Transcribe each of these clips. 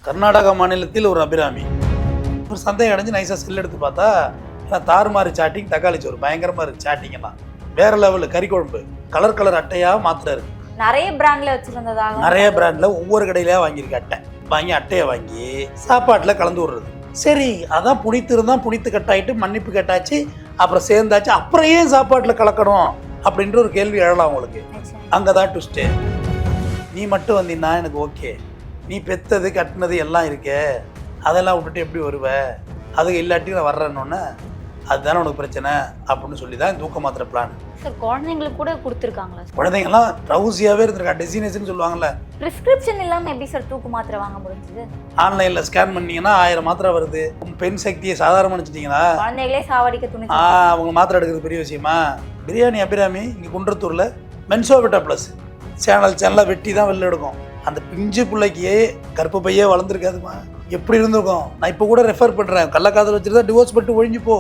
கர்நாடகா மாநிலத்தில் ஒரு அபிராமி ஒரு சந்தேகம் அடைஞ்சு நைஸாக செல் எடுத்து பார்த்தா தாறுமாறு சாட்டிங், தக்காளி சோறு பயங்கரமாக இருக்குது. சாட்டிங் எல்லாம் வேற லெவலில், கறி குழம்பு கலர் கலர் அட்டையாக மாத்துறாரு. நிறைய பிராண்ட்ல வச்சிருந்ததாக, நிறைய பிராண்டில் ஒவ்வொரு கடையிலேயே வாங்கியிருக்கு. அட்டையை வாங்கி சாப்பாட்டில் கலந்து விடுறது. சரி, அதான் புனித்து இருந்தால் புனித்து கட்டாயிட்டு மன்னிப்பு கட்டாச்சு, அப்புறம் சேர்ந்தாச்சு, அப்புறம் ஏன் சாப்பாட்டில் கலக்கணும் அப்படின்ற ஒரு கேள்வி எழலாம் உங்களுக்கு. அங்கே தான் ட்விஸ்ட்டு. நீ மட்டும் வந்தீங்கன்னா எனக்கு ஓகே, நீ பெத்தது கட்டினது எல்லாம் இருக்கே, அதெல்லாம் விட்டுட்டு எப்படி வருவ, அது இல்லாட்டி நான் வர்றேன்னொன்னே அதுதானே உனக்கு பிரச்சனை அப்படின்னு சொல்லி தான் தூக்க மாத்திர பிளான். சார் குழந்தைங்களுக்கு கூட கொடுத்துருக்காங்களா? குழந்தைங்கலாம் ட்ரௌசியாகவே இருந்திருக்கா, டெசினேஷன் சொல்லுவாங்கல்ல. பிரிஸ்கிரிப்ஷன் இல்லாமல் எப்படி சார் தூக்கு மாத்திரை வாங்க முடிஞ்சது? ஆன்லைனில் ஸ்கேன் பண்ணீங்கன்னா 1000 மாத்திரை வருது. பெண் சக்தியை சாதாரண நினச்சிட்டிங்கன்னா குழந்தைகளே சாவடிக்க துணி அவங்க மாத்திரை எடுக்கிறது பெரிய விஷயமா? பிரியாணி அபிராமி இங்கே குன்றத்தூரில் மென்சோவிட்டா ப்ளஸ் சேனலாக வெட்டி தான் வெளில எடுக்கும். அந்த பிஞ்சு பிள்ளைக்கு கருப்பு பையே வளர்ந்துருக்காதுமா, எப்படி இருந்திருக்கும். நான் இப்போ கூட ரெஃபர் பண்ணுறேன், கள்ளக்காதல் வச்சுருந்தா டிவோர்ஸ் பண்ணிட்டு ஒழிஞ்சு போ,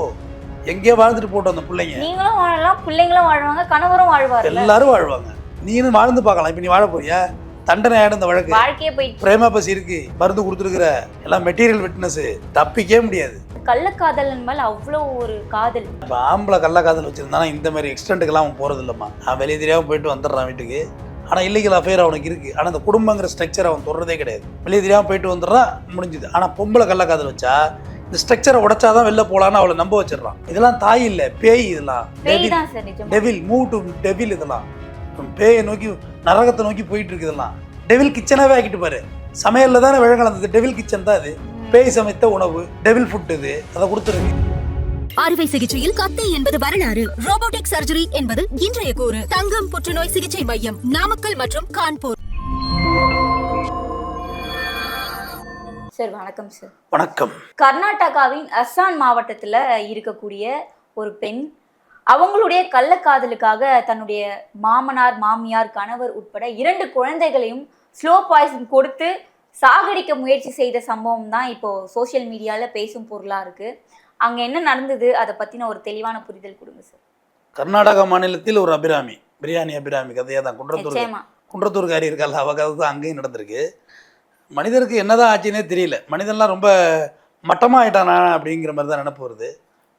எங்கேயோ வாழ்ந்துட்டு போட்டோம் அந்த பிள்ளைங்க. நீங்களும் வாழலாம், பிள்ளைங்களும் வாழ்வாங்க, கணவரும் வாழ்வார், எல்லாரும் வாழ்வாங்க. நீனும் வாழ்ந்து பார்க்கலாம். இப்போ நீ வாழ போறியா? தண்டனை ஆயிடும் இந்த வழக்கு. வாழ்க்கையே போயிட்டு பிரேமா பசி இருக்கு, மருந்து கொடுத்துருக்குற, எல்லாம் மெட்டீரியல் விட்னஸ், தப்பிக்கவே முடியாது. கள்ளக்காதல் மேல அவ்வளோ ஒரு காதல். இப்போ ஆம்பளை கள்ளக்காதல் வச்சிருந்தானா இந்த மாதிரி எக்ஸ்டெண்ட்டுக்கெல்லாம் அவன் போறது இல்லைம்மா. அவன் வெளியே தெரியாமல் போயிட்டு வந்துடுறான் வீட்டுக்கு. ஆனால் இல்லீகல் அஃபேர் அவனுக்கு இருக்குது. ஆனால் அந்த குடும்பங்கிற ஸ்ட்ரக்சர் அவன் தொடர்றதே கிடையாது. வெளியே தெரியாமல் போயிட்டு வந்துடுறான், முடிஞ்சுது. ஆனால் பொம்பளை கள்ளக்காதல் வச்சா இந்த ஸ்ட்ரக்சரை உடைச்சாதான் வெளில போகலான்னு அவளை நம்ப வச்சிடறான். இதெல்லாம் தாய் இல்லை, பேய். இதெல்லாம் டெவில், மூவ் டு டெவில். இதெல்லாம் பேயை நோக்கி, நரகத்தை நோக்கி போயிட்டு இருக்கு. இதெல்லாம் டெவில் கிச்சனாவே ஆக்கிட்டு பாரு. சமையல்ல தானே விழங்கலந்தது, டெவில் கிச்சன் தான் அது. பேய் சமைத்த உணவு, டெவில் ஃபுட், இது அதை கொடுத்துருக்கு. அறுவை சிகிச்சையில் கத்தை என்பது வரலாறு, ரோபோட்டிக் சர்ஜரி என்பது இன்றைய கூறு. தங்கம் புற்றுநோய் சிகிச்சை மையம், நாமக்கல் மற்றும் கான்பூர். சார் வணக்கம் சார். வணக்கம். கர்நாடகாவின் அஸ்ஸாம் மாவட்டத்தில் இருக்கக்கூடிய ஒரு பெண் அவங்களுடைய கள்ளக்காதலுக்காக தன்னுடைய மாமனார், மாமியார், கணவர் உட்பட 2 குழந்தைகளையும் ஸ்லோ பாய்சன் கொடுத்து சாகடிக்க முயற்சி செய்த சம்பவம் தான் இப்போ சோசியல் மீடியாவில் பேசும் பொருளாக இருக்குது. அங்கே என்ன நடந்தது, அதை பற்றின ஒரு தெளிவான புரிதல் கொடுங்க சார். கர்நாடகா மாநிலத்தில் ஒரு அபிராமி, பிரியாணி அபிராமி கதையாக தான். குன்றத்தூர்காரி இருக்கால, அவ கதை தான் அங்கேயும் நடந்திருக்கு. மனிதருக்கு என்னதான் ஆச்சுன்னே தெரியல. மனிதன்லாம் ரொம்ப மட்டமாக ஆயிட்டானா அப்படிங்கிற மாதிரி தான் நினைப்பு வருது.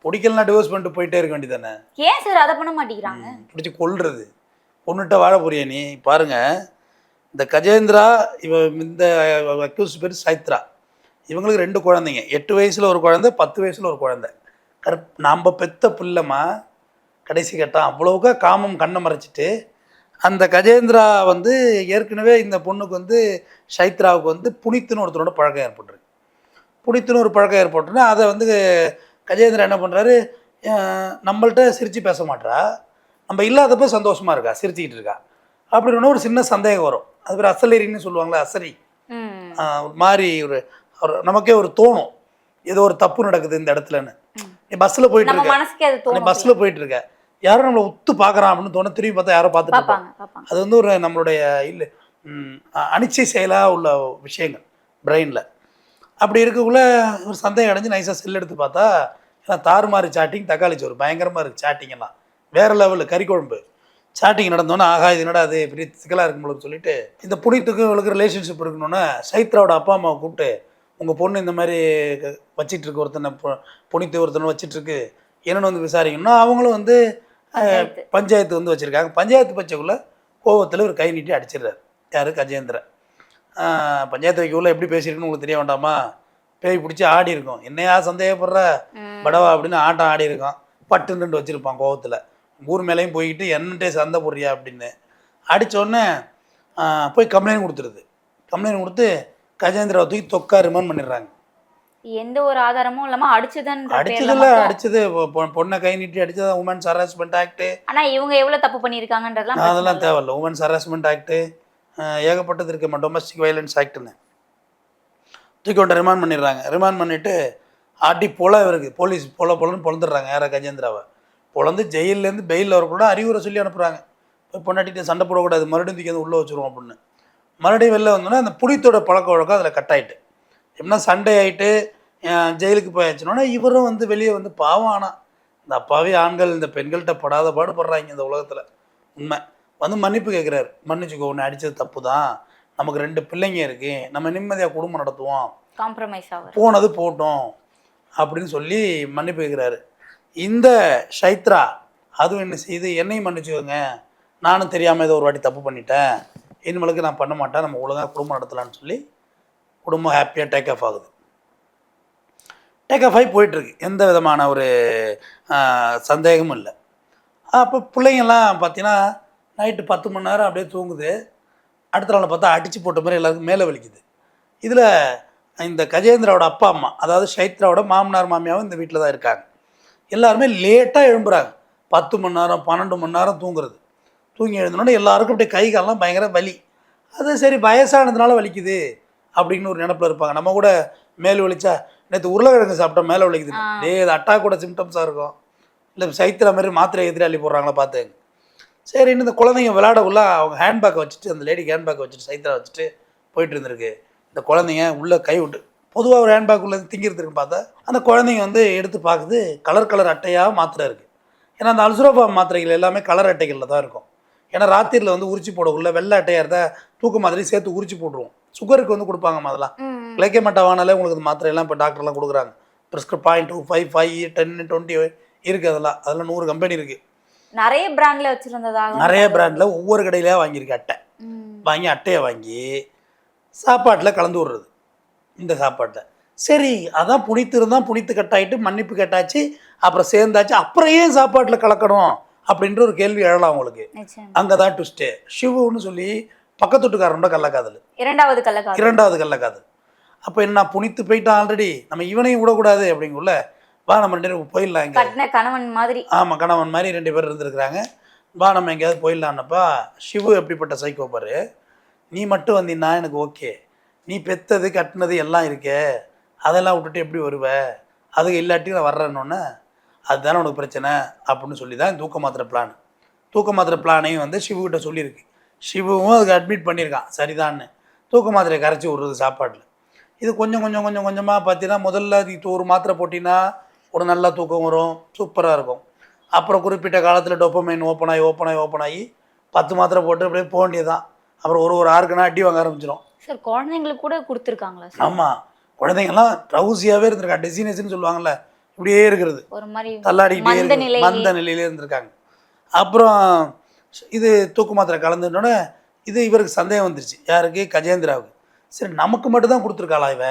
பிடிக்கலாம் டிவோர்ஸ் பண்ணிட்டு போயிட்டே இருக்க வேண்டியதானே. ஏன் சார் அதை பண்ண மாட்டேங்கிறாங்க? பிடிச்சி கொல்றது. பொண்ணுகிட்ட வாழ போறியா நீ? பாருங்க, இந்த கஜேந்திரா, இந்த அக்யூஸ் பேர் சைத்ரா. இவங்களுக்கு 2 குழந்தைங்க. 8 வயசில் ஒரு குழந்தை, 10 வயசில் ஒரு குழந்தை. நம்ம பெத்த பிள்ளைமா கடைசி கட்டம். அவ்வளவுக்கா காமம் கண்ணை மறைச்சிட்டு அந்த கஜேந்திரா ஏற்கனவே இந்த பொண்ணுக்கு சைத்ராவுக்கு புனித்துன்னு ஒருத்தரோட பழக்கம் ஏற்பட்டுருக்கு. புனித்துன்னு ஒரு பழக்கம் ஏற்பட்டுன்னா அதை கஜேந்திரா என்ன பண்ணுறாரு, நம்மள்கிட்ட சிரித்து பேச மாட்டா, நம்ம இல்லாதப்போ சந்தோஷமாக இருக்கா, சிரிச்சுக்கிட்டு இருக்கா அப்படின்னு ஒரு சின்ன சந்தேகம் வரும். அது பேர் அசலரின்னு சொல்லுவாங்களே, அசரி. ஒரு மாதிரி நமக்கே ஒரு தோணும், ஏதோ ஒரு தப்பு நடக்குது இந்த இடத்துலன்னு. நீ பஸ்ஸில் போயிட்டு இருக்க, பஸ்ஸில் போயிட்டு இருக்க, யாரும் நம்மளை உத்து பார்க்குறான் அப்படின்னு தோணும். திரும்பி பார்த்தா யாரோ பார்த்துட்டு இருப்பாங்க. அது ஒரு நம்மளுடைய இல்லை அனிச்சை செயலாக உள்ள விஷயங்கள் பிரெயினில். அப்படி இருக்கக்குள்ள ஒரு சந்தேகம் அடைஞ்சு நைஸாக செல் எடுத்து பார்த்தா தாறுமாறு சாட்டிங், தக்காளி சோறு பயங்கரமாக இருக்குது. சாட்டிங் எல்லாம் வேறு லெவலில், கறி குழம்பு சாட்டிங் நடந்தோன்னே ஆகா இது என்னடா அது பெரிய சிக்கலாக இருக்கும்போது சொல்லிட்டு இந்த புனித்துக்கும் இவளுக்கு ரிலேஷன்ஷிப் இருக்கணும்னா சைத்ராவோட அப்பா அம்மாவை கூப்பிட்டு, உங்கள் பொண்ணு இந்த மாதிரி வச்சிட்ருக்கு, ஒருத்தனை புனித்து ஒருத்தனை வச்சிட்ருக்கு, என்னென்னு விசாரிக்கணும்னா அவங்களும் பஞ்சாயத்து வச்சுருக்காங்க. பஞ்சாயத்து பச்சைக்குள்ளே கோவத்தில் ஒரு கை நீட்டி அடிச்சிடுறாரு. யார்? கஜேந்திரன். பஞ்சாயத்து வைக்கக்குள்ள எப்படி பேசியிருக்குன்னு உங்களுக்கு தெரிய வேண்டாமா? பேய் பிடிச்சி ஆடி இருக்கும். என்னையா சந்தேகப்படுற படவா அப்படின்னு ஆட்டம் ஆடி இருக்கும். பட்டுன்னு வச்சுருப்பான் கோவத்தில். ஊர் மேலேயும் போய்கிட்டு என்னன்ட்டே சண்டை போடுறியா அப்படின்னு அடித்தோடனே போய் கம்ப்ளைண்ட் கொடுத்துருது. கம்ப்ளைண்ட் கொடுத்து கஜேந்திராவை தூக்கி தொக்கா ரிமாண்ட் பண்ணிடுறாங்க. எந்த ஒரு ஆதாரமும் இல்லாமல் அடிச்சது பொண்ணை கை நீட்டி அடிச்சது உமன்ஸ் ஹராஸ்மெண்ட் ஆக்ட். ஆனால் இவங்க எவ்வளோ தப்பு பண்ணியிருக்காங்கன்றதுலாம் அதெல்லாம் தேவையில்லை. உமன்ஸ் ஹராஸ்மெண்ட் ஆக்ட் ஏகப்பட்டது இருக்குமா, டொமஸ்டிக் வயலன்ஸ் ஆக்ட்னு தூக்கி கொண்டு ரிமாண்ட் பண்ணிடுறாங்க. ரிமாண்ட் பண்ணிவிட்டு ஆட்டி இவருக்கு போலீஸ் பொலன்னு பொழந்துடுறாங்க. யாரை? கஜேந்திராவை பொழந்து ஜெயிலேருந்து பெயிலில் வரக்கூட அறிவுரை சொல்லி அனுப்புகிறாங்க. போய் பொண்ணாட்டிட்டு சண்டை போடக்கூடாது, மறுபடியும் தூக்கி உள்ளே வச்சுருவோம் அப்படின்னு. மறுபடியும் வெளில வந்தோன்னா அந்த புனித்தோட பழக்க வழக்கம் அதில் கட் ஆகிட்டு, எப்படின்னா சண்டே ஆகிட்டு ஜெயிலுக்கு போயாச்சுனோன்னா இவரும் வெளியே பாவம். ஆனால் இந்த அப்பாவே ஆண்கள் இந்த பெண்கள்கிட்ட படாத பாடுபடுறாங்க இந்த உலகத்தில். உண்மை. மன்னிப்பு கேட்குறாரு. மன்னிச்சுக்கோ, உன்னை அடித்தது தப்பு தான், நமக்கு 2 பிள்ளைங்க இருக்குது, நம்ம நிம்மதியாக குடும்பம் நடத்துவோம், காம்ப்ரமைஸ் ஆகும். போனது போட்டோம் அப்படின்னு சொல்லி மன்னிப்பு கேட்குறாரு. இந்த சைத்ரா அதுவும் என்ன செய்யுது, என்னையும் மன்னிச்சுக்கோங்க, நானும் தெரியாமல் ஏதோ ஒரு வாட்டி தப்பு பண்ணிட்டேன், இனிமேலுக்கு நான் பண்ண மாட்டேன், நம்ம ஒழுங்காக குடும்பம் நடத்தலான்னு சொல்லி குடும்பம் ஹாப்பியாக டேக் ஆஃப் ஆகுது. டேக் ஆஃப் ஆகி போயிட்டுருக்கு, எந்த விதமான ஒரு சந்தேகமும் இல்லை. அப்போ பிள்ளைங்கள்லாம் பார்த்தீங்கன்னா நைட்டு 10 மணி நேரம் அப்படியே தூங்குது. அடுத்த நாள் பார்த்தா அடித்து போட்ட மாதிரி எல்லாருக்கும் மேலே வலிக்குது. இதில் இந்த கஜேந்திராவோட அப்பா அம்மா, அதாவது சைத்ராவோட மாமனார் மாமியாவும் இந்த வீட்டில் தான் இருக்காங்க. எல்லாருமே லேட்டாக எழும்புறாங்க. 10 மணி நேரம் 12 மணி நேரம் தூங்குறது. தூங்கி எழுந்தோடனே எல்லாருக்கும் அப்படியே கை காலெலாம் பயங்கர வலி. அது சரி வயசானதுனால வலிக்குது அப்படின்னு ஒரு நினப்பில் இருப்பாங்க. நம்ம கூட மேல் வலிச்சா நேற்று உருளைக்கிழங்கு சாப்பிட்டா மேலே வலிக்குது, அது அட்டாக்கோட சிம்டம்ஸாக இருக்கும். இல்லை சைத்ரா மாதிரி மாத்திரை எதிராளி போடுறாங்களா பார்த்துங்க. சரின்னு இந்த குழந்தைங்க விளையாடக்குள்ள அவங்க ஹேண்ட்பேக்கை வச்சுட்டு, அந்த லேடிக்கு ஹேண்ட்பேக்கை வச்சுட்டு சைத்ரா வச்சுட்டு போயிட்டு இருந்திருக்கு. இந்த குழந்தைங்க உள்ளே கை விட்டு, பொதுவாக ஒரு ஹேண்ட்பேக் உள்ளே திங்கிறதுக்கு பார்த்தா அந்த குழந்தைங்க வந்து எடுத்து பார்க்குது, கலர் அட்டையாக மாத்திரை இருக்குது. ஏன்னா அந்த அல்சுரோஃபார்ம் மாத்திரைகள் எல்லாமே கலர் அட்டைகளில் தான் இருக்கும். ஏன்னா ராத்திரியில் வந்து உரிச்சு போடக்குள்ள வெள்ளை அட்டையாக இருந்தால் தூக்க மாதிரி சேர்த்து உரிச்சு போட்டுருவோம். சுகருக்கு வந்து கொடுப்பாங்க அதெல்லாம். கிளைக்கமெட்டா வாங்கினாலே உங்களுக்கு இந்த மாத்திரையெல்லாம் இப்போ டாக்டர்லாம் கொடுக்குறாங்க. ப்ரிஸ்கிரிப் 0.25, 5, 10, 20 இருக்குது. அதெல்லாம் 100 கம்பெனி இருக்குது. நிறைய பிராண்டில் வச்சுருந்ததாக, நிறைய பிராண்டில் ஒவ்வொரு கடையிலேயே வாங்கியிருக்கு. அட்டை வாங்கி அட்டையை வாங்கி சாப்பாட்டில் கலந்து விடுறது. இந்த சாப்பாட்டில் சரி அதான் புனித்து இருந்தால் புனித்து கட்டாயிட்டு மன்னிப்பு கேட்டாச்சு, அப்புறம் சேர்ந்தாச்சு, அப்புறம் ஏன் சாப்பாட்டில் கலக்கணும் அப்படின்ற ஒரு கேள்வி எழலாம் உங்களுக்கு. அங்கே தான் ட்விஸ்ட்டு. ஷிவுன்னு சொல்லி பக்கத்து வீட்டுக்காரனோட கள்ளக்காதல், இரண்டாவது கள்ளக்காதல். அப்போ என்ன, புனித்து போயிட்டான் ஆல்ரெடி, நம்ம இவனையும் விடக்கூடாது அப்படிங்குள்ள, வா நம்ம 2 பேரும் போயிடலாம். இங்கே கணவன் மாதிரி, ஆமாம் கணவன் மாதிரி 2 பேர் இருந்திருக்கிறாங்க, வா நம்ம எங்கேயாவது போயிடலான்னப்பா ஷிவு எப்படிப்பட்ட சைக்கோ பாரு, நீ மட்டும் வந்தீங்கன்னா எனக்கு ஓகே, நீ பெற்றது கட்டினது எல்லாம் இருக்கே, அதெல்லாம் விட்டுட்டு எப்படி வருவ, அதுக்கு இல்லாட்டி நான் வர்றேன்னொன்னே அதுதானே உனக்கு பிரச்சனை அப்படின்னு சொல்லி தான் தூக்க மாத்திரை பிளான். தூக்க மாத்திரை பிளானையும் வந்து ஷிவுக்கிட்ட சொல்லியிருக்கு. ஷிவுவும் அதுக்கு அட்மிட் பண்ணியிருக்கான் சரிதான்னு. தூக்க மாத்திரையை கரைச்சி விட்றது சாப்பாட்டில். இது கொஞ்சம் கொஞ்சமாக பார்த்தீங்கன்னா, முதல்ல இது ஒரு மாத்திரை போட்டிங்கன்னா ஒரு நல்ல தூக்கம் வரும், சூப்பராக இருக்கும். அப்புறம் குறிப்பிட்ட காலத்தில் டோப்பமைன் ஓப்பன் ஆகி 10 மாத்திரை போட்டு அப்படியே போக வேண்டியதுதான். அப்புறம் ஒரு ஆறுக்குன்னா அடி வாங்க ஆரம்பிச்சிடும். சார் குழந்தைங்களுக்கு கூட கொடுத்துருக்காங்களா? ஆமாம், குழந்தைங்கள்லாம் ட்ரௌசியாகவே இருந்திருக்காங்க. டெசினேஷன் சொல்லுவாங்கள்ல, இப்படியே இருக்கிறது, ஒரு மாதிரி தள்ளாடிக்கிட்டே மந்த நிலையிலே இருந்திருக்காங்க. அப்புறம் இது தூக்கு மாத்திரை கலந்துட்டோன்னே இது இவருக்கு சந்தேகம் வந்துருச்சு. யாருக்கு? கஜேந்திராவுக்கு. சரி நமக்கு மட்டும் தான் கொடுத்துருக்காளா இவ,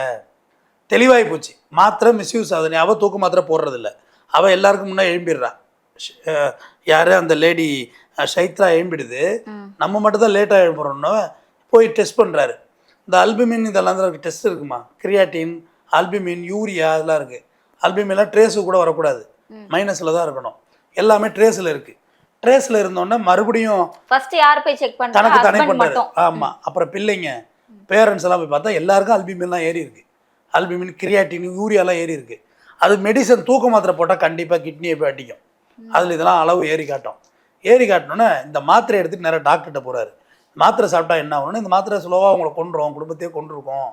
தெளிவாகி போச்சு. மாத்திரை மிஸ்யூஸ் ஆகுது. அவள் தூக்கு மாத்திரை போடுறதில்ல, அவள் எல்லாருக்கும் முன்னே எழும்பிடுறான். யார் அந்த லேடி சைத்ரா எழும்பிடுது, நம்ம மட்டும் தான் லேட்டாக எழுப்புறோன்னு போய் டெஸ்ட் பண்ணுறாரு. இந்த அல்புமின் இதெல்லாம் தான் டெஸ்ட் இருக்குமா, கிரியாட்டின், அல்புமின், யூரியா அதெல்லாம் இருக்குது. அல்புமின்லாம் ட்ரேஸு கூட வரக்கூடாது, மைனஸில் தான் இருக்கணும். எல்லாமே ட்ரேஸில் இருக்குது. ட்ரேஸில் இருந்தோன்னே மறுபடியும் ஃபர்ஸ்ட் யார் போய் செக் பண்ண, தனக்கு தானே பண்ணுறாரு. ஆமாம், அப்புறம் பிள்ளைங்க பேரண்ட்ஸ் எல்லாம் போய் பார்த்தா எல்லாருக்கும் அல்புமின்லாம் ஏறி இருக்குது. அல்புமின், கிரியாட்டின், யூரியாலாம் ஏறி இருக்குது. அது மெடிசன் தூக்க மாத்திரை போட்டால் கண்டிப்பாக கிட்னியை போய் அடிக்கும். அதில் இதெல்லாம் அளவு ஏறி காட்டினோன்னே இந்த மாத்திரை எடுத்துகிட்டு நேராக டாக்டர்கிட்ட போகிறாரு. மாத்திரை சாப்பிட்டா என்ன ஆகணும்னு, இந்த மாத்திரை ஸ்லோவாக உங்களை கொண்டுரும், குடும்பத்தையே கொண்டிருக்கும்.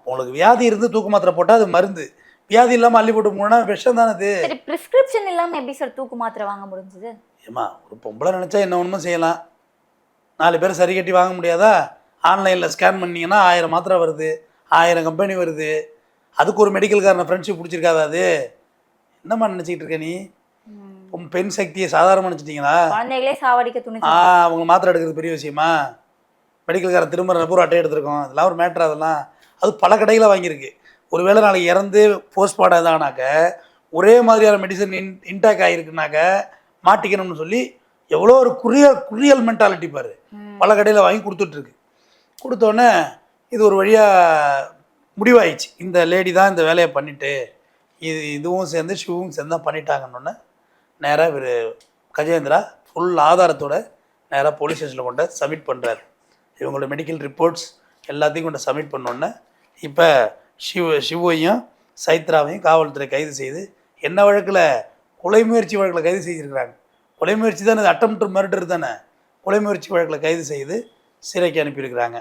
உங்களுக்கு வியாதி இருந்து தூக்க மாத்திரை போட்டால் அது மருந்து, வியாதி இல்லாமல் அள்ளி போட்டு போனா விஷம் தானே அது. சரி, பிரிஸ்கிரிப்ஷன் இல்லாமல் எப்படி சார் தூக்கு மாத்திரை வாங்க முடிஞ்சது? ஏமா ஒரு பொம்பளை நினச்சா என்ன ஒன்றுமே செய்யலாம். 4 பேர் சரி கட்டி வாங்க முடியாதா? ஆன்லைனில் ஸ்கேன் பண்ணிங்கன்னா 1000 மாத்திரை வருது, 1000 கம்பெனி வருது. அதுக்கு ஒரு மெடிக்கல்காரனை ஃப்ரெண்ட்ஷிப் பிடிச்சிருக்காதா? அது என்னம்மா நினச்சிக்கிட்டு இருக்க நீ? பெண் சக்தியை சாதாரணமாக நினச்சிட்டிங்களா? குழந்தைகளே சாவடிக்க துணிச்சு அவங்க மாத்திரை எடுக்கிறது பெரிய விஷயமா? மெடிக்கல்காரன் திரும்ப பூரா அட்டை எடுத்திருக்கோம், அதெல்லாம் ஒரு மேட்ரு. அதெல்லாம் அது பல கடையில் வாங்கியிருக்கு. ஒருவேளை நாளைக்கு இறந்து போஸ்ட்மார்ட்டம் இதானாக்க ஒரே மாதிரியான மெடிசன் இன்டாக் ஆகிருக்குனாக்க மாட்டிக்கணும்னு சொல்லி எவ்வளோ ஒரு குரியல் மென்டாலிட்டி பாரு, பல கடையில் வாங்கி கொடுத்துட்ருக்கு. கொடுத்தோன்னே இது ஒரு வழியாக முடிவாயிடுச்சு. இந்த லேடி தான் இந்த வேலையை பண்ணிவிட்டு இதுவும் சேர்ந்து ஷிவும் சேர்ந்து தான் பண்ணிட்டாங்கன்னொன்னே நேராக இவர் கஜேந்திரா ஃபுல் ஆதாரத்தோட நேராக போலீஸ் ஸ்டேஷனில் கொண்டு சப்மிட் பண்ணுறாரு. இவங்களோட மெடிக்கல் ரிப்போர்ட்ஸ் எல்லாத்தையும் கொண்டு சப்மிட் பண்ணோன்னே இப்போ ஷிவையும் சைத்ராவையும் காவல்துறை கைது செய்து என்ன வழக்கில், கொலை முயற்சி வழக்கில் கைது செய்திருக்கிறாங்க. கொலை முயற்சி தானே, அட்டம்ப்ட் மர்டர் தானே, கொலை முயற்சி வழக்கில் கைது செய்து சிறைக்கு அனுப்பியிருக்கிறாங்க.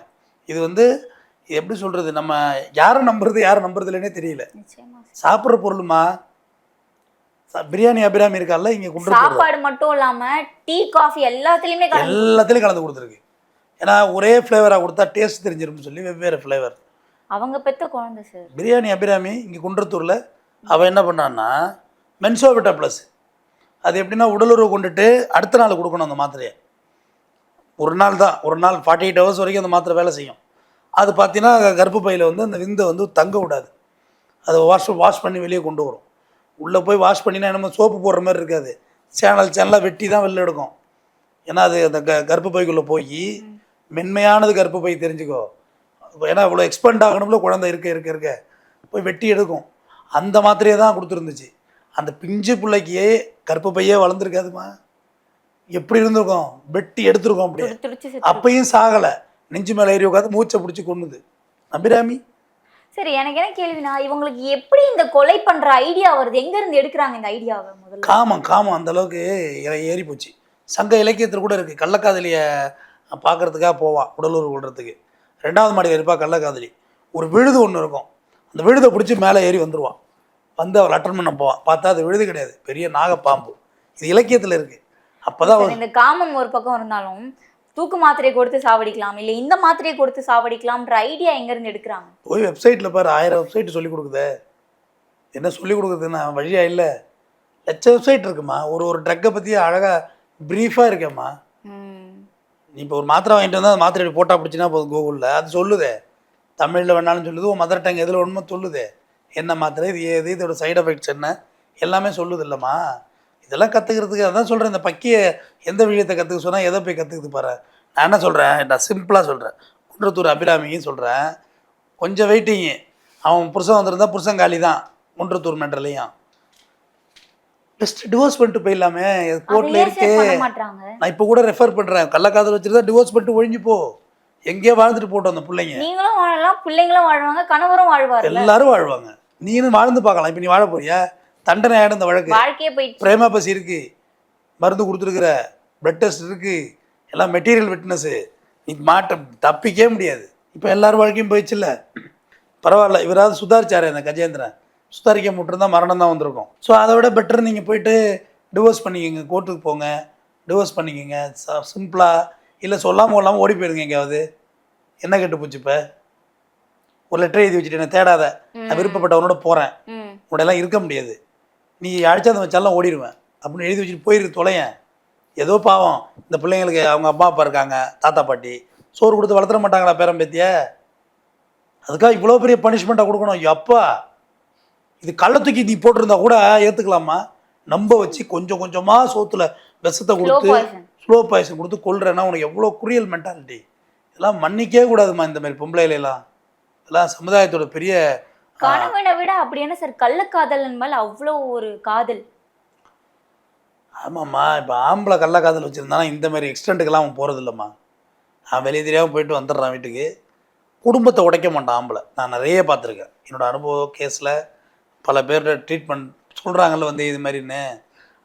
இது வந்து எப்படி சொல்கிறது, நம்ம யாரை நம்புறது இல்லைன்னே தெரியல. சாப்பிட்ற பொருளுமா, பிரியாணி அபிராமி இருக்கால, இங்கே கொண்டு சாப்பாடு மட்டும் இல்லாமல் டீ காஃபி எல்லாத்துலேயும் கலந்து கொடுத்துருக்கு. ஏன்னா ஒரே ஃப்ளேவராக கொடுத்தா டேஸ்ட் தெரிஞ்சிரும்னு சொல்லி வெவ்வேறு ஃப்ளேவர். அவங்க பெத்த குழந்தை சார். பிரியாணி அபிராமி இங்கே குன்றத்தூரில் அவள் என்ன பண்ணான்னா மென்சோவிட்டா ப்ளஸ். அது எப்படின்னா உடலுறவு கொண்டுட்டு அடுத்த நாள் கொடுக்கணும் அந்த மாத்திரையை. ஒரு நாள் தான், ஒரு நாள் 48 ஹவர்ஸ் வரைக்கும் அந்த மாத்திரை வேலை செய்யும். அது பார்த்தீங்கன்னா கர்ப்பப்பையில் வந்து அந்த விந்தை வந்து தங்க விடாது. அதை வாஷ் பண்ணி வெளியே கொண்டு வரும். உள்ளே போய் வாஷ் பண்ணினா நம்ம சோப்பு போடுற மாதிரி இருக்காது, சேனலாக வெட்டி தான் வெளில எடுக்கும். ஏன்னா அது அந்த கர்ப்பப்பைக்குள்ளே போய் மென்மையானது கர்ப்பப்பை தெரிஞ்சுக்கோ. ஏன்னா இவ்வளோ எக்ஸ்பெண்ட் ஆகணும்ல குழந்தை இருக்க போய் வெட்டி எடுக்கும். அந்த மாத்திரையை தான் கொடுத்துருந்துச்சு. அந்த பிஞ்சு பிள்ளைக்கே கர்ப்பப்பையே வளர்ந்துருக்காதுமா, எப்படி இருந்திருக்கும், வெட்டி எடுத்துருக்கோம் அப்படியே. அப்பையும் சாகலை, நெஞ்சு மேலே ஏறி உட்காந்து மூச்சை பிடிச்சி கொண்டுது அபிராமி. சரி, எனக்கு என்ன கேள்வினா இவங்களுக்கு எப்படி இந்த கொலை பண்ற ஐடியா வருது, எங்க இருந்து எடுக்கிறாங்க இந்த ஐடியாவை? முதல்ல காமம் அந்த அளவுக்கு ஏறி போச்சு. சங்க இலக்கியத்தில் கூட இருக்குது. கள்ளக்காதலியை பார்க்குறதுக்காக போவான் உடலுறவு கொள்றதுக்கு. 2வது மாடியில் இருப்பாள் கள்ளக்காதலி. ஒரு விழுது ஒன்று இருக்கும், அந்த விழுதை பிடிச்சி மேலே ஏறி வந்துடுவான். வந்து அவள் அட்டன் பண்ண போவான். பார்த்தா அது விழுது கிடையாது, பெரிய நாகப்பாம்பு. இது இலக்கியத்தில் இருக்குது. அப்போதான் இந்த காமம் ஒரு பக்கம் இருந்தாலும் தூக்கு மாத்திரையை கொடுத்து சாவடிக்கலாம், இல்லை இந்த மாத்திரையை கொடுத்து சாவடிக்கலாம்ன்ற ஐடியா எங்கேருந்து எடுக்கிறாங்க? போய் வெப்சைட்டில் பாரு, 1000 வெப்சைட் சொல்லிக் கொடுக்குதே. என்ன சொல்லிக் கொடுக்குறதுன்னா வழியா இல்லை, லட்ச வெப்சைட் இருக்குமா. ஒரு ட்ரக்கை பற்றி அழகாக ப்ரீஃபாக இருக்கேம்மா. நீ இப்போ ஒரு மாத்திரை வாங்கிட்டு வந்தால் அந்த மாத்திரை போட்டா பிடிச்சினா போதும், கூகுளில் அது சொல்லுதே. தமிழில் வேணாலும் சொல்லுது, உன் மதர் டங் எதில் ஒன்றுமே சொல்லுதே. என்ன மாத்திரை, இது ஏது, இதோட சைடு எஃபெக்ட்ஸ் என்ன, எல்லாமே சொல்லுது இல்லைம்மா. இதெல்லாம் கற்றுக்கிறதுக்கு அதான் சொல்கிறேன். இந்த பக்கிய எந்த விஷயத்தை கற்றுக்க சொன்னால் எதை போய் கற்றுக்குது பாரு. நான் என்ன சொல்கிறேன், நான் சிம்பிளாக சொல்கிறேன். குன்றத்தூர் அபிராமியும் சொல்கிறேன், கொஞ்சம் வெயிட்டிங்கு. அவன் புருஷன் வந்திருந்தா புருஷன் காலி தான் குன்றத்தூர் மெட்ரலையும். பெஸ்ட் டிவோர்ஸ் பண்ணிட்டு போயிடலாமே, கோர்ட்டில் இருக்கே. நான் இப்போ கூட ரெஃபர் பண்ணுறேன், கள்ளக்காதல் வச்சுருந்தா டிவோர்ஸ் பண்ணிட்டு ஒழிஞ்சு போ, எங்கேயோ வாழ்ந்துட்டு போட்டோம் அந்த பிள்ளைங்க. நீங்களும் வாழலாம், பிள்ளைங்களும் வாழ்வாங்க, கணவரும் வாழ்வார், எல்லாரும் வாழ்வாங்க. நீனும் வாழ்ந்து பார்க்கலாம். இப்போ நீ வாழ போறியா? தண்டனை ஆகிடும் இந்த வழக்கு. வாழ்க்கையே போயிட்டு பிரேமா பசி இருக்குது, மருந்து கொடுத்துருக்குற, பிளட் டெஸ்ட் இருக்குது, எல்லாம் மெட்டீரியல் விட்னஸ்ஸு. நீ தப்பிக்கவே முடியாது. இப்போ எல்லாரும் வாழ்க்கையும் போயிடுச்சுல்ல, பரவாயில்ல. இவராவது சுதாரிச்சாரு அந்த கஜேந்திரன். சுதாரிக்க முட்டிருந்தா மரணம் தான் வந்திருக்கும். ஸோ அதை விட பெட்டர் நீங்கள் போயிட்டு டிவோர்ஸ் பண்ணிக்கோங்க, கோர்ட்டுக்கு போங்க, டிவோர்ஸ் பண்ணிக்கோங்க சிம்பிளாக. இல்லை சொல்லாமல் ஓடி போயிருங்க எங்கேயாவது. என்ன கெட்டு போச்சு? இப்போ ஒரு லெட்டர் எழுதி வச்சுட்டு என்ன தேடாத, நான் விருப்பப்பட்டவனோட போகிறேன், உடனெல்லாம் இருக்க முடியாது, நீ அழைச்சாத வச்சாலாம் ஓடிடுவேன் அப்படின்னு எழுதி வச்சுட்டு போயிருக்கு தொலையன். ஏதோ பாவம் இந்த பிள்ளைங்களுக்கு அவங்க அம்மா அப்பா இருக்காங்க, தாத்தா பாட்டி, சோறு கொடுத்து வளர்த்துற மாட்டாங்களா பேரம் பேத்திய? அதுக்காக இவ்வளோ பெரிய பனிஷ்மெண்ட்டாக கொடுக்கணும்? எப்பா இது கள்ள தூக்கி நீ போட்டிருந்தா கூட ஏற்றுக்கலாமா? நம்ப வச்சு கொஞ்சம் கொஞ்சமாக சோத்துல விஷத்தை கொடுத்து ஸ்லோ பாய்சன் கொடுத்து கொள்றேன்னா உனக்கு எவ்வளோ குரியல் மென்டாலிட்டி. இதெல்லாம் மன்னிக்கவே கூடாதுமா இந்த மாதிரி பொம்பளைலாம். இதெல்லாம் சமுதாயத்தோட பெரிய கணவனை விட. அப்படி என்ன சார் கள்ளக்காதல் மேலே அவ்வளோ ஒரு காதல்? ஆமாம்மா, இப்போ ஆம்பளை கள்ளக்காதல் வச்சுருந்தானா இந்த மாதிரி எக்ஸ்டெண்ட்டுக்கெல்லாம் அவன் போகிறது இல்லைம்மா. நான் வெளியே தெரியாமல் போயிட்டு வந்துடுறான் வீட்டுக்கு. குடும்பத்தை உடைக்க மாட்டான் ஆம்பளை. நான் நிறைய பார்த்துருக்கேன் என்னோட அனுபவ கேஸில். பல பேர்கிட்ட ட்ரீட்மெண்ட் சொல்கிறாங்கல்ல வந்து இது மாதிரின்னு.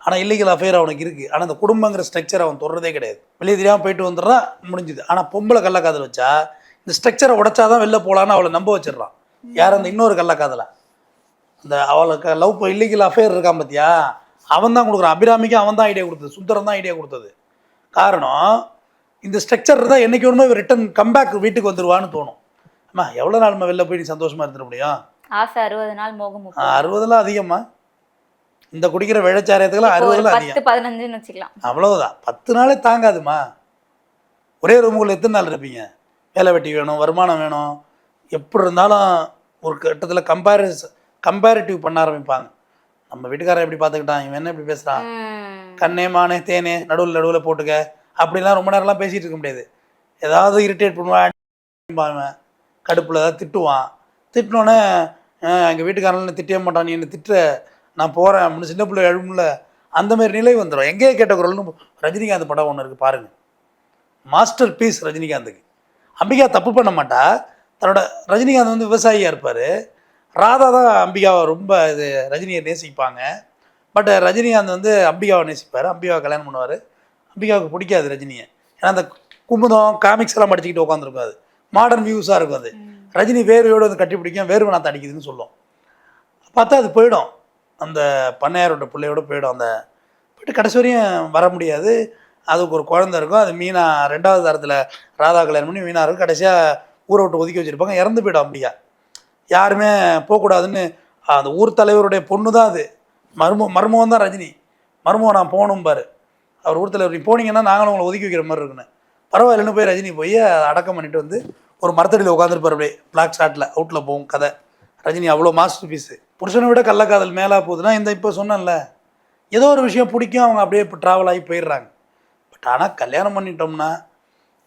ஆனால் இல்லீகல் அஃபேர் அவனுக்கு இருக்குது. ஆனால் அந்த குடும்பங்கிற ஸ்ட்ரக்சர் அவன் தொடுறதே கிடையாது. வெளியே தெரியாமல் போயிட்டு வந்துடுறான், முடிஞ்சுது. ஆனால் பொம்பளை கள்ளக்காதல் வச்சா இந்த ஸ்ட்ரக்சரை உடைச்சாதான் வெளில போகலான்னு அவளை நம்ப வச்சிடறான். யார்? அந்த இன்னொரு கள்ளக்காதலை. அந்த அவளுக்கு லவ் இல்லீகல் அஃபேர் இருக்கான் பார்த்தியா, அவன் தான் கொடுக்குறான். அபிராமிக்கு அவன் தான் ஐடியா கொடுத்தது, சுந்தரம் தான் ஐடியா கொடுத்தது. காரணம் இந்த ஸ்ட்ரக்சர் தான் என்றைக்கு ஒன்றுமே ரிட்டன் கம்பேக் வீட்டுக்கு வந்துடுவான்னு தோணும். அம்மா எவ்வளோ நாள் வெளில போய் நீ சந்தோஷமாக இருந்துட முடியும்? ஆசை 60 நாள் மோகம் 60 அதிகமா? இந்த குடிக்கிற வெள்ளச்சாரியத்துக்கெல்லாம் 60 அதிகம், 15 வச்சுக்கலாம். அவ்வளவுதான். 10 நாளே தாங்காதுமா. ஒரே ரூமுக்குள்ள எத்தனை நாள் இருப்பீங்க? வேலை வெட்டி வேணும், வருமானம் வேணும். எப்படி இருந்தாலும் ஒரு கட்டத்தில் கம்பேரிட்டிவ் பண்ண ஆரம்பிப்பாங்க. நம்ம வீட்டுக்காரன் எப்படி பார்த்துக்கிட்டான், இவன் என்ன இப்படி பேசுகிறான், கண்ணே மானே தேனே நடுவில் போட்டுக்க அப்படிலாம் ரொம்ப நேரம்லாம் பேசிகிட்டு இருக்க முடியாது. ஏதாவது இரிட்டேட் பண்ணுவான், கடுப்பில் ஏதாவது திட்டுவான். திட்டினோன்னே எங்கள் வீட்டுக்காரன் திட்டவே மாட்டான், நீ என்ன திட்டுற, நான் போகிறேன் அப்படின்னு சின்ன பிள்ளை எழுமுல அந்த மாதிரி நிலை வந்துடும். எங்கேயே கேட்ட குரல்னு ரஜினிகாந்த் படம் ஒன்று இருக்குது பாருங்கள், மாஸ்டர் பீஸ் ரஜினிகாந்துக்கு. அம்பிகா தப்பு பண்ண மாட்டா. தன்னோட ரஜினிகாந்த் வந்து விவசாயியாக இருப்பார். ராதா தான் அம்பிகாவை ரொம்ப இது ரஜினியை நேசிப்பாங்க. பட் ரஜினிகாந்த் வந்து அம்பிகாவை நேசிப்பார், அம்பிகாவை கல்யாணம் பண்ணுவார். அம்பிகாவுக்கு பிடிக்காது ரஜினியை. ஏன்னா அந்த குமுதம் காமிக்ஸ் எல்லாம் படிச்சுக்கிட்டு உட்காந்துருக்கும், அது மாடர்ன் வியூஸாக இருக்கும். அது ரஜினி வேர்வையோடு வந்து கட்டி பிடிக்கும், வேர்வை நாற்று அடிக்குதுன்னு சொல்லும். பார்த்தா அது போயிடும், அந்த பண்ணையாரோட பிள்ளையோட போயிடும். அந்த போய்ட்டு கடைசி வரையும் வர முடியாது. அதுக்கு ஒரு குழந்தை இருக்கும். அது மீனா 2வது தரத்தில் ராதா கல்யாணம் பண்ணி மீனா இருக்கும். கடைசியாக ஊரை விட்டு ஒதுக்கி வச்சுருப்பாங்க. இறந்து போய்டும் அப்படியா. யாருமே போகக்கூடாதுன்னு அந்த ஊர் தலைவருடைய பொண்ணு தான் அது. மருமகன் தான் ரஜினி. மருமகன் நான் போகணும் பாரு. அவர் ஊர் தலைவர், நீ போனீங்கன்னா நாங்களும் உங்களை ஒதுக்கி வைக்கிற மாதிரி இருக்குன்னு. பரவாயில்லன்னு போய் ரஜினி போய் அடக்கம் பண்ணிட்டு வந்து ஒரு மரத்தடியில் உட்காந்துருப்பார். அப்படியே பிளாக் ஷாட்டில் அவுட்டில் போகும் கதை. ரஜினி அவ்வளோ மாஸ்டர் பீஸு. புருஷனை விட கள்ளக்காதல் மேலே போகுதுன்னா இந்த இப்போ சொன்னேன்ல, ஏதோ ஒரு விஷயம் பிடிக்கும், அவங்க அப்படியே இப்போ ட்ராவல் ஆகி போயிடுறாங்க. பட் ஆனால் கல்யாணம் பண்ணிட்டோம்னா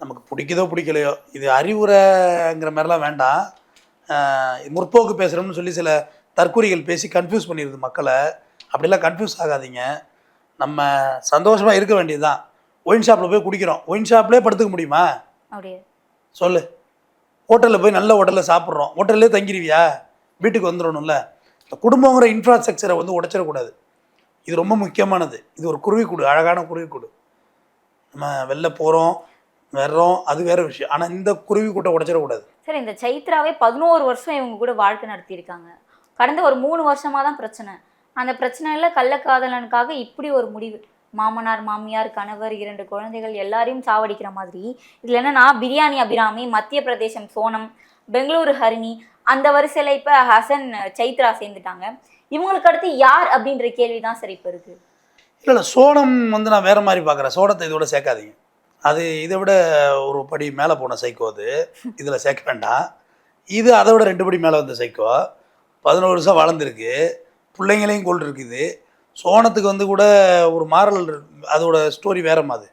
நமக்கு பிடிக்குதோ பிடிக்கலையோ, இது அறிவுரைங்கிற மாதிரிலாம் வேண்டாம். முற்போக்கு பேசுகிறோம்னு சொல்லி சில தற்கூரிகள் பேசி கன்ஃபியூஸ் பண்ணிடுது மக்களை. அப்படிலாம் கன்ஃபியூஸ் ஆகாதீங்க. நம்ம சந்தோஷமாக இருக்க வேண்டியது தான். ஒயின் ஷாப்பில் போய் குடிக்கிறோம், ஒயின் ஷாப்லேயே படுத்துக்க முடியுமா? அப்படியே சொல்லு. ஹோட்டலில் போய் நல்ல ஹோட்டலில் சாப்பிட்றோம், ஹோட்டல்லே தங்கிடுவியா? வீட்டுக்கு வந்துடணும்ல. இந்த குடும்பங்கிற இன்ஃப்ராஸ்ட்ரக்சரை வந்து உடைச்சிடக்கூடாது. இது ரொம்ப முக்கியமானது. இது ஒரு குருவிக்கூடு, அழகான குருவிக்கூடு. நம்ம வெளில போகிறோம் வர்றோம், அது வேறு விஷயம். ஆனால் இந்த குருவிக்கூட்டை உடைச்சிடக்கூடாது. சார், இந்த சைத்ராவே 11 வருஷம் இவங்க கூட வாழ்க்கை நடத்தியிருக்காங்க. கடந்த ஒரு 3 வருஷமாக தான் பிரச்சனை. அந்த பிரச்சனையில் கள்ளக்காதலனுக்காக இப்படி ஒரு முடிவு. மாமனார், மாமியார், கணவர், 2 குழந்தைகள் எல்லாரையும் சாவடிக்கிற மாதிரி. இதில் என்னன்னா, பிரியாணி அபிராமி, மத்திய பிரதேசம் சோனம், பெங்களூரு ஹரிணி, அந்த வரிசையில் இப்போ ஹசன் சைத்ரா சேர்ந்துட்டாங்க. இவங்களுக்கு அடுத்து யார் அப்படின்ற கேள்வி தான் சார் இப்போ இருக்குது. இல்லை சோனம் வந்து நான் வேறு மாதிரி பார்க்குறேன். சோனத்தை இதோட சேர்க்காதீங்க. அது இதை விட ஒரு படி மேலே போன சைக்கோ. அது இதில் சேர்க்க வேண்டாம். இது அதை விட 2 படி மேலே வந்த சைக்கோ. 11 வருஷம் வளர்ந்துருக்கு, பிள்ளைங்களையும் கொண்டு இருக்குது. சோனத்துக்கு வந்து கூட ஒரு மாரல், அதோட ஸ்டோரி வேற மாதிரி.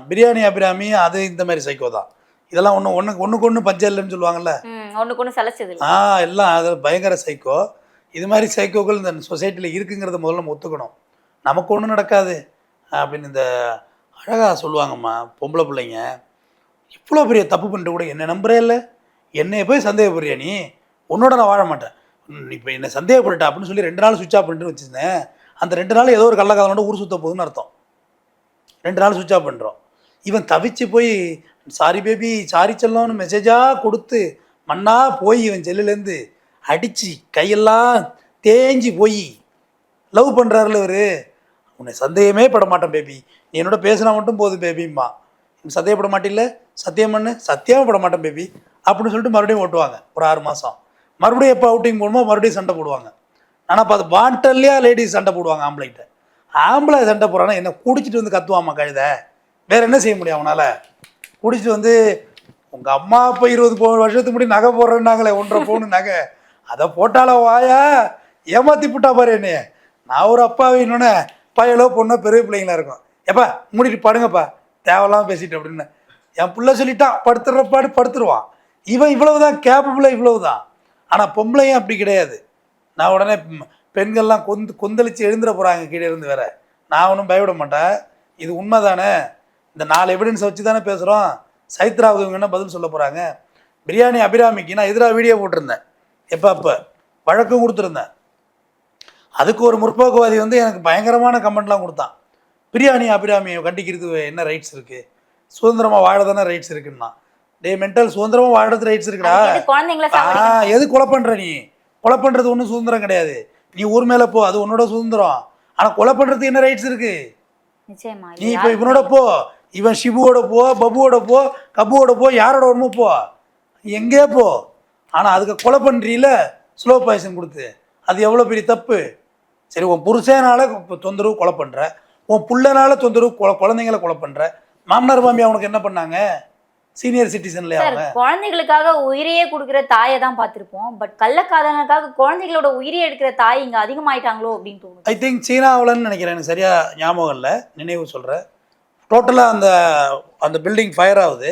பிரியாணி அபிராமி அது இந்த மாதிரி சைக்கோ தான். இதெல்லாம் ஒன்றுக்கு ஒன்று பஞ்சம் இல்லைன்னு சொல்லுவாங்கல்ல, ஒன்றுக்கு ஒன்று சலைச்சது. எல்லாம் அது பயங்கர சைக்கோ. இது மாதிரி சைக்கோக்கள் இந்த சொசைட்டியில் இருக்குங்கிறத முதல்ல நம்ம ஒத்துக்கணும். நமக்கு ஒன்றும் நடக்காது அப்படின்னு இந்த அழகாக சொல்லுவாங்கம்மா பொம்பளை பிள்ளைங்க. இவ்வளோ பெரிய தப்பு பண்ணிட்டு கூட என்னை நம்புறே இல்லை, என்னைய போய் சந்தேகப்படுறியா நீ? உன்னோட நான் வாழ மாட்டேன், இப்போ என்னை சந்தேகப்பட்டுட்டா அப்படின்னு சொல்லி 2 நாள் சுவிட்ச் ஆஃப் பண்ணிட்டு வச்சுருந்தேன். அந்த 2 நாள் ஏதோ ஒரு கள்ளக்காதலோட ஊர் சுற்ற போகுதுன்னு அர்த்தம். 2 நாள் சுவிட்ச் ஆஃப் பண்ணுறோம். இவன் தவிச்சு போய் சாரி பேபி, சாரி செல்லம்னு மெசேஜாக கொடுத்து மண்ணா போய் இவன் செல்லுலேருந்து அடித்து கையெல்லாம் தேஞ்சி போய் லவ் பண்ணுறாருல இவர். உன்னை சந்தேகமே பட மாட்டேன் பேபி, நீ என்னோட பேசினா மட்டும் போதும் பேபிம்மா. சந்தேகப்பட மாட்டில்ல, சத்தியம் பண்ணு, சத்தியமாக பட மாட்டேன் பேபி அப்படின்னு சொல்லிட்டு மறுபடியும் ஓட்டுவாங்க ஒரு 6 மாதம். மறுபடியும் எப்போ அவுட்டிங் போகணுமோ மறுபடியும் சண்டை போடுவாங்க. ஆனால் இப்போ அது வாண்டல்லையா லேடிஸ் சண்டை போடுவாங்க ஆம்பளைகிட்ட. ஆம்பளை சண்டை போடுறான்னா என்ன, குடிச்சிட்டு வந்து கத்துவாமா கழுத, வேறு என்ன செய்ய முடியும் அவனால்? குடிச்சிட்டு வந்து உங்கள் அம்மா அப்போ 20 வருஷத்துக்கு முன்னாடி நகை போடுறேன்னாங்களே 1.5 பவுன் நகை, அதை போட்டால வாயா ஏமாற்றி விட்டா பாரு என்னைய. நான் ஒரு அப்பாவை இன்னொன்று பையலோ பொண்ணோ பெரிய பிள்ளைங்களா இருக்கும், எப்பா மூடிட்டு படுங்கப்பா தேவையில்லாமல் பேசிட்டு அப்படின்னு என் பிள்ளை சொல்லிட்டான், படுத்துறப்பாடு படுத்துருவான். இவன் இவ்வளவுதான் கேப்பபிளாக, இவ்வளவுதான். ஆனால் பொம்பளையும் அப்படி கிடையாது. நான் உடனே பெண்கள்லாம் கொந்தளிச்சு எழுந்துட போகிறாங்க கீழே இருந்து வேற. நான் ஒன்றும் பயப்பட மாட்டேன். இது உண்மை தானே, இந்த 4 எவிடன்ஸை வச்சு தானே பேசுகிறோம். சைத்ராவுக்கு இவங்க என்ன பதில் சொல்ல போகிறாங்க? பிரியாணி அபிராமிக்கு நான் எதிராக வீடியோ போட்டிருந்தேன், அப்போ வழக்கம் கொடுத்துருந்தேன். அதுக்கு ஒரு முற்போக்குவாதி வந்து எனக்கு பயங்கரமான கமெண்ட்லாம் கொடுத்தான். பிரியாணி அபிராமியை கண்டிக்கிறதுக்கு என்ன ரைட்ஸ் இருக்குது? சுதந்திரமாக வாழ தானே ரைட்ஸ் இருக்குன்னா. டே மென்டல், சுதந்திரமாக வாழறது ரைட்ஸ் இருக்குடா. எது கொலை பண்ணுற நீ? கொலை பண்ணுறது ஒன்றும் சுதந்திரம் கிடையாது. நீ ஊர் மேலே போ, அது உன்னோட சுதந்திரம். ஆனால் கொலை பண்ணுறதுக்கு என்ன ரைட்ஸ் இருக்குது? நீ இப்போ இவனோட போ, இவன் ஷிபுவோட போ, பபுவோட போ, கபுவோட போ, யாரோட வருமோ போ, எங்கே போ. ஆனால் அதுக்கு கொலை பண்ணுறீல ஸ்லோ பாய்சன் கொடுத்து, அது எவ்வளோ பெரிய தப்பு. சரி, உன் புருஷனால தொந்தரவு கொலை பண்ணுற, உன் புள்ளனால தொந்தரவு குழந்தைங்களை கொலை பண்ணுற. மாமனார் மாமி அவனுக்கு என்ன பண்ணாங்க? சீனியர் சிட்டிசன்ல குழந்தைகளுக்காக உயிரையே கொடுக்குற தாயை தான் பார்த்துருப்போம். பட் கள்ளக்காதலனுக்காக குழந்தைகளோட உயிரையே எடுக்கிற தாய் இங்கே அதிகமாயிட்டாங்களோ அப்படின்னு தோணுது. ஐ திங்க் சீனாவில்னு நினைக்கிறேன், எனக்கு சரியா ஞாபகம் இல்லை, நினைவு சொல்கிறேன். டோட்டலாக அந்த பில்டிங் ஃபயர் ஆகுது.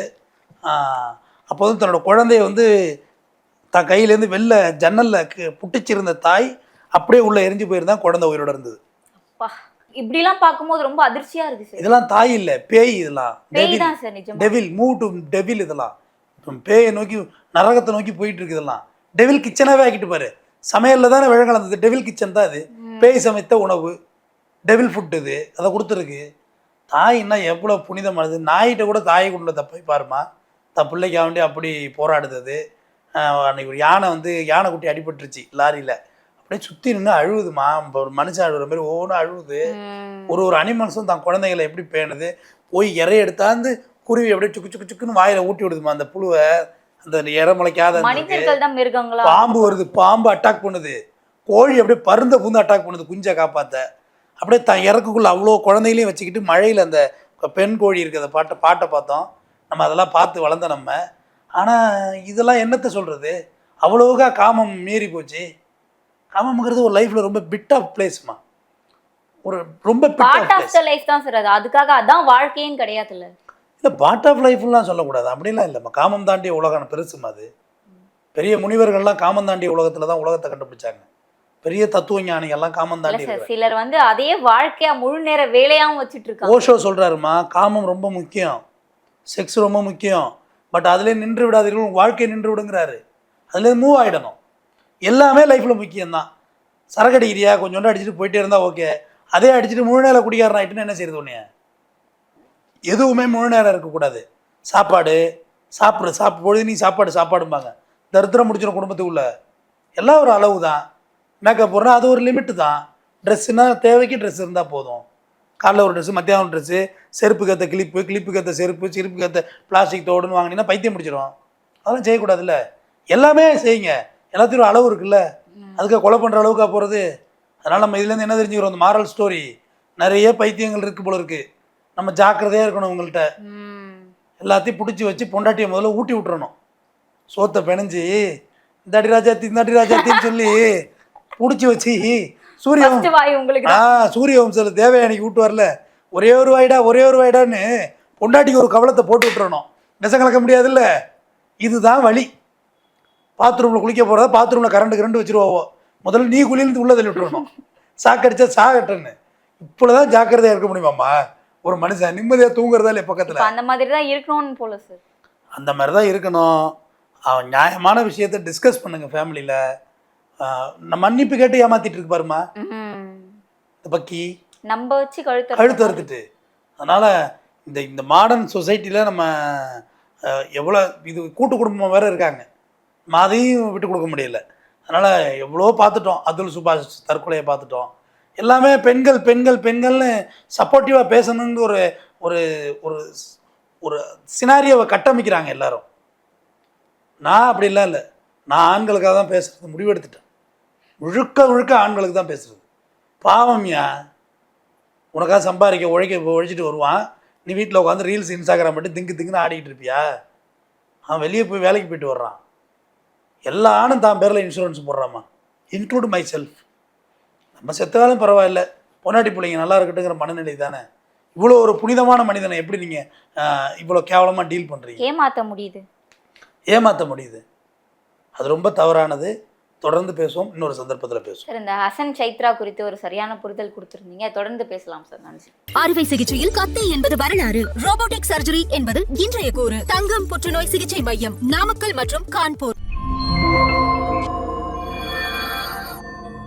அப்போ வந்து தன்னோட குழந்தைய வந்து தன் கையிலேருந்து வெளில ஜன்னலில் புட்டிச்சிருந்த தாய் அப்படியே உள்ளே எரிஞ்சு போயிருந்தான், குழந்தை உயிரோட இருந்தது. இப்படிலாம் பார்க்கும்போது ரொம்ப அதிர்ச்சியா இருக்கு சார். இதெல்லாம் தாய் இல்லை, பேய். இதெல்லாம் டெவில், மூவ் டு டெவில். இதெல்லாம் பேயை நோக்கி, நரகத்தை நோக்கி போயிட்டு இருக்கு. இதெல்லாம் டெவில் கிச்சனாகவே ஆக்கிட்டு பாரு. சமையலில் தானே விழங்கலந்தது, டெவில் கிச்சன் தான் இது. பேய் சமைத்த உணவு, டெவில் ஃபுட் இது, அதை கொடுத்துருக்கு. தாய்னா எவ்வளோ புனிதமானது. நாயிட்ட கூட தாயை கொண்டு தப்பை பாருமா, தன் பிள்ளைக்காக வேண்டி அப்படி போராடுது. அன்றைக்கி ஒரு யானை வந்து யானை குட்டி அடிபட்டுருச்சு லாரியில், அப்படியே சுற்றி நின்று அழுவுதுமா. ஒரு மனுஷன் அழுகுற மாதிரி ஒவ்வொன்றும் அழுவுது. ஒரு அனிமல்ஸும் தான் குழந்தைகளை எப்படி பேணுது. போய் இறைய எடுத்தாந்து குருவி அப்படியே சுக்கு சுக்கு சுக்குன்னு வாயில ஊட்டி விடுதுமா அந்த புழுவை. அந்த இறை முளைக்காத மனிதர்கள் தான் மிருகங்களா? பாம்பு வருது, பாம்பு அட்டாக் பண்ணுது. கோழி அப்படியே பருந்த பூந்து அட்டாக் பண்ணுது குஞ்சை காப்பாற்ற. அப்படியே இறக்குக்குள்ள அவ்வளோ குழந்தைகளையும் வச்சுக்கிட்டு மழையில் அந்த பெண் கோழி இருக்கிற பாட்டை பார்த்தோம் நம்ம. அதெல்லாம் பார்த்து வளர்ந்த நம்ம. ஆனால் இதெல்லாம் என்னத்தை சொல்கிறது? அவ்வளோக்கா காமம் மீறி போச்சு. காமம்ங்கிறது ஒரு லைஃப்பில் ரொம்ப பிட் ஆஃப் பிளேஸ்மா. ஒரு ரொம்ப பார்ட் ஆஃப் தி லைஃப் தான் சார் அது. அதுக்காக அதான் வாழ்க்கையும் கிடையாதுல்ல. இல்லை பார்ட் ஆஃப் லைஃப்லாம் சொல்லக்கூடாது, அப்படிலாம் இல்லைம்மா. காமம் தாண்டிய உலகம் பெருசுமா. அது பெரிய முனிவர்கள்லாம் காமம் தாண்டிய உலகத்தில் தான் உலகத்தை கண்டுபிடிச்சாங்க. பெரிய தத்துவ ஞானிகள்லாம் காமம் தாண்டி. சிலர் வந்து அதே வாழ்க்கையா முழு நேர வேலையாவும் வச்சுட்டு இருக்காங்க. ஓஷோ சொல்றாருமா, காமம் ரொம்ப முக்கியம், செக்ஸ் ரொம்ப முக்கியம், பட் அதுலேயே நின்று விடாதீர்கள், உங்கள் வாழ்க்கையை நின்று விடுங்கிறாரு. அதுலேயே மூவ் ஆகிடணும். எல்லாமே லைஃப்பில் முக்கியம்தான். சரக்கடிக்கிறியா கொஞ்சோண்டு அடிச்சுட்டு போயிட்டே இருந்தால் ஓகே. அதே அடிச்சுட்டு முழு நேரம் குடிக்காரன் ஆகிட்டுன்னு என்ன செய்யுது உன்னைய? எதுவுமே முழு நேரம் இருக்கக்கூடாது. சாப்பாடு சாப்பிடும்பொழுது நீ சாப்பாடும்பாங்க. தரித்திரம் முடிச்சிடும் குடும்பத்துக்குள்ள. எல்லாம் ஒரு அளவு தான். மேக்கப் போடுறா அது ஒரு லிமிட்டு தான். ட்ரெஸ்ஸுனா தேவைக்கு ட்ரெஸ் இருந்தால் போதும். காலைல ஒரு ட்ரெஸ்ஸு, மத்தியானம் ஒரு ட்ரெஸ்ஸு, செருப்புக்கு ஏற்ற கிளிப்புக்கு ஏற்ற செருப்புக்கு ஏற்ற பிளாஸ்டிக் தோடுன்னு வாங்கினீங்கன்னா பைத்தியம் முடிச்சிடும். அதெல்லாம் செய்யக்கூடாதுல்ல. எல்லாமே செய்யுங்க. எல்லாத்தையும் ஒரு அளவு இருக்குல்ல. அதுக்காக கொலை பண்ணுற அளவுக்காக போகிறது. அதனால் நம்ம இதுலேருந்து என்ன தெரிஞ்சுக்கிறோம்? அந்த மாரல் ஸ்டோரி, நிறைய பைத்தியங்கள் இருக்குது போல இருக்குது. நம்ம ஜாக்கிரதையாக இருக்கணும். உங்கள்கிட்ட எல்லாத்தையும் பிடிச்சி வச்சு பொண்டாட்டியை முதல்ல ஊட்டி விட்டுறணும். சோத்தை பிணைஞ்சி இந்தாடி ராஜாத்தின்னு சொல்லி பிடிச்சி வச்சு சூரிய வம்சத்தில் தேவயானிக்கு விட்டு வரல, ஒரே ஒரு வாய்டான்னு பொண்டாட்டிக்கு ஒரு கவலத்தை போட்டு விட்டுறணும். விஷம் கலக்க முடியாதுல்ல. இதுதான் வழி. பாத்ரூமில் குளிக்க போகிறத பாத்ரூமில் கரண்ட் வச்சுருவோம். முதல்ல நீ குளியிலிருந்து உள்ளே தள்ளி விட்டுறணும். சாக்கடிச்சா சாகட்டன்னு. இப்போதான் ஜாக்கிரதையாக இருக்க முடியுமாம்மா? ஒரு மனுஷன் நிம்மதியாக தூங்குறதா இல்லை பக்கத்தில்? அந்த மாதிரி தான் இருக்கணும் போல சார். அந்த மாதிரி தான் இருக்கணும். அவன் நியாயமான விஷயத்த டிஸ்கஸ் பண்ணுங்க ஃபேமிலியில். மன்னிப்பு கேட்டு ஏமாத்திட்டு இருக்கு பாருமா இந்த பக்கி, நம்ம வச்சு கழுத்து அறுத்துட்டு. அதனால் இந்த மாடர்ன் சொசைட்டியில் நம்ம எவ்வளோ இது கூட்டு குடும்பம் வேறு இருக்காங்க, அதையும் விட்டு கொடுக்க முடியல. அதனால் எவ்வளோ பார்த்துட்டோம். அப்துல் சுபாஷ் தற்கொலையை பார்த்துட்டோம். எல்லாமே பெண்கள்னு சப்போர்ட்டிவாக பேசணுன்னு ஒரு ஒரு ஒரு சினாரியோவை கட்டமைக்கிறாங்க எல்லாரும். நான் அப்படிலாம் இல்லை. நான் ஆண்களுக்காக தான் பேசுகிறது முடிவெடுத்துட்டேன். முழுக்க ஆண்களுக்கு தான் பேசுகிறது. பாவம்யா, உனக்காக சம்பாதிக்க உழைச்சிட்டு வருவான். நீ வீட்டில் உட்காந்து ரீல்ஸ் இன்ஸ்டாகிராம் மட்டும் திங்குன்னு ஆடிக்கிட்டு இருப்பியா? அவன் வெளியே போய் வேலைக்கு போயிட்டு வர்றான். எல்லா ஆணும் தான் பேரில் இன்சூரன்ஸ் போடுறாமா, இன்க்ளூட் மை செல்ஃப். நம்ம செத்தாலும் பரவாயில்ல, பொன்னாட்டி பிள்ளைங்க நல்லா இருக்கட்டுங்கிற மனநிலை தானே. இவ்வளோ ஒரு புனிதமான மனிதனை எப்படி நீங்கள் இவ்வளோ கேவலமாக டீல் பண்ணுறீங்க? ஏமாற்ற முடியுது. அது ரொம்ப தவறானது. தொடர்ந்து பேசுவோம், இன்னொரு சந்தர்ப்பத்தில் பேசுவோம். சார், இந்த ஹசன் சைத்ரா குறித்து ஒரு சரியான புரிதல் கொடுத்துருந்தீங்க. தொடர்ந்து பேசலாம் சார். நன்றி. அறுவை சிகிச்சையில் கத்தை என்பது வரலாறு, ரோபோட்டிக் சர்ஜரி என்பது இன்றைய கூறு. தங்கம் புற்றுநோய் சிகிச்சை மையம், நாமக்கல் மற்றும் கான்பூர்.